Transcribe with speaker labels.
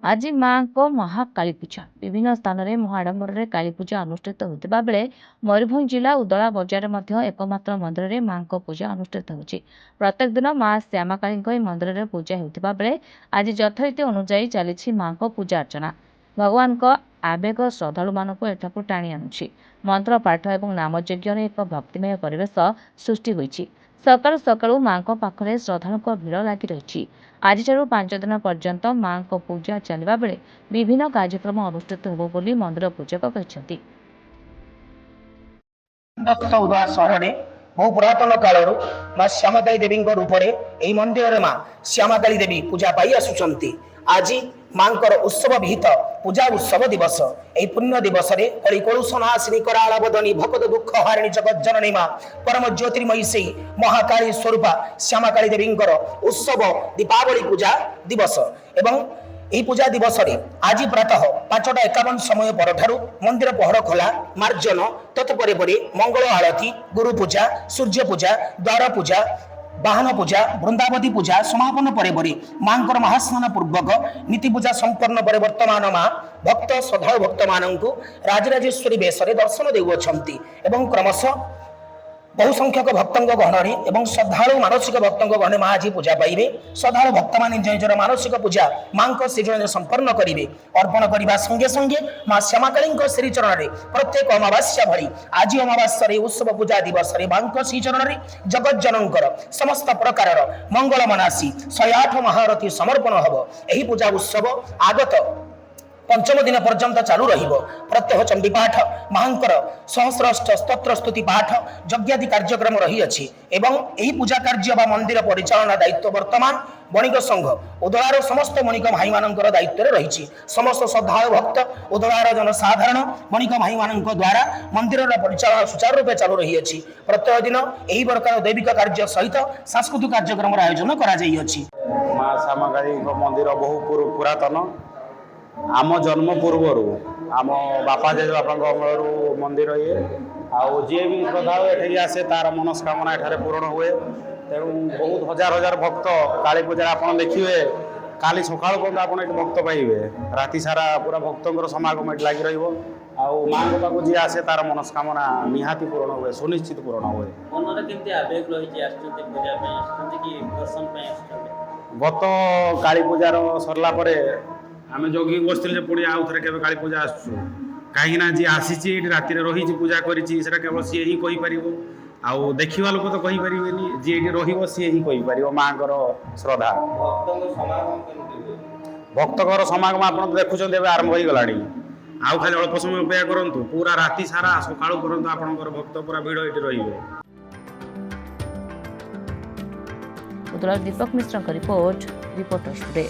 Speaker 1: आज माँ को महाकाली पूजा विभिन्न स्थान में महाडंबर काली पूजा अनुष्ठित होता बेले मयूरभंज जिला उदला बजार में एकमात्र मंदिर में माँ को पूजा अनुष्ठित होती। प्रत्येक दिन माँ श्यामाकाली मंदिर में पूजा होता बेले आज यथारीति अनुजाई चली माँ को पूजा अर्चना। भगवान को आवेग श्रद्धालु मानक एठाकू टाणी आनुछि। मंत्र पाठ और नामयज्ञ एक भक्तिमय परिवेश सृष्टि होइछि। सकाळु सकाळु माँ पाखरे श्रद्धालुଙ୍କ ଭିड़ लगी रही। आज 5 दिन पर्यंत माँ को पूजा चलवा बेले विभिन्न कार्यक्रम अनुष्ठित होब बोली मंदिर पूजक कहते।
Speaker 2: उदला सहर में बहु पुरातन काल माँ श्यामाकाली देवी रूप में मंदिर में माँ श्यामाकाली देवी पूजा पाई आसुचंती। आज माँ उत्सव विहित पूजा उत्सव दिवस यही पुण्य दिवस कली कलुषनाशिनी कराल बदनी भक्त दुख हारिणी जगत जननी माँ परम ज्योतिर्मयी से महाकाली स्वरूपा श्यामाकाली देवी उत्सव दीपावली पूजा दिवस एवं यही पूजा दिवस आज प्रातः 5:51 समय पर मंदिर पहर खोला मार्जन तत्पर मंगल आरती गुरु पूजा सूर्य पूजा द्वार पूजा वाहन पूजा वृंदावती पूजा समापन पर माँ महास्नान पूर्वक नीति पूजा संपन्न पर वर्तमान माँ भक्त श्रद्धा भक्त मानू राजराजेश्वरी बेश दर्शन देउछंती एवं क्रमशः बहु संख्यक भक्तों गहन एवं श्रद्धालु मानसिक भक्तों गहन माँ आज पूजा पाइबे। श्रद्धालु भक्त मान निज निजर मानसिक पूजा माँ को श्रीचरण संपन्न करेंगे। अर्पण करने संगे संगे माँ श्यामाकाली श्रीचरण में प्रत्येक अमावास्या भरी आज अमावास्या उत्सव पूजा दिवस माँ श्रीचरण में जगत जनकर समस्त प्रकार मंगल मनासी 108 महारथी समर्पण हम। यही पूजा उत्सव आगत 5 दिन पर्यंत चालू रहिबो। प्रत्यह चंडी पाठ महांकर सहस्राष्ट स्तोत्र स्तुति पाठ यज्ञादि कार्यक्रम रही अछि एवं यही पूजा कार्य बा मंदिर परिचालना दायित्व वर्तमान बणिक संघ उदलार समस्त बणिक भाई मानकर दायित्व रही। समस्त श्रद्धालु भक्त उदलार जनसाधारण बणिक भाई मानक द्वारा मंदिर परिचालना सुचारू रूपे चालू रही अछि। प्रत्येक दिन यही प्रकार दैविक कार्य सहित सांस्कृतिक कार्यक्रम आयोजन करा जाई अछि।
Speaker 3: माँ श्यामाकाली मंदिर बहु पुरातन आम जन्म पूर्वर आम बापा जे बापा अमलू मंदिर ये आउ जी भी श्रद्धा एठी आसे तार मनस्कामना एठारे पूरण हुए। तेणु बहुत हजार हजार भक्त काली पूजा आप देखिए काली सका आप भक्त पाइबे राति सारा पूरा भक्तों समागम ये लगी रही माँ पाक जी आसे तार मनस्कामना निहाती पूरण हुए सुनिश्चित पूरण हुए। गत काली पूजार सरला आम जगी बसते पुणी आउ थे के काली पूजा आसु कहीं जी आसी राति रही पूजा करी केवल सी ही कहीपर आउ देखा लोक तो कहीपर जी ये सी ही कहीपर माँ श्रद्धा भक्तर समागम आप देखुं आरंभ हो गला आउ खाली अल्प समय अपेक्षा करूँ पूरा राति सारा सका पर्यटन आपंकर भक्त पूरा भिड़ ये
Speaker 1: रही। दीपक मिश्र रिपोर्ट रिपोर्टर्स टुडे।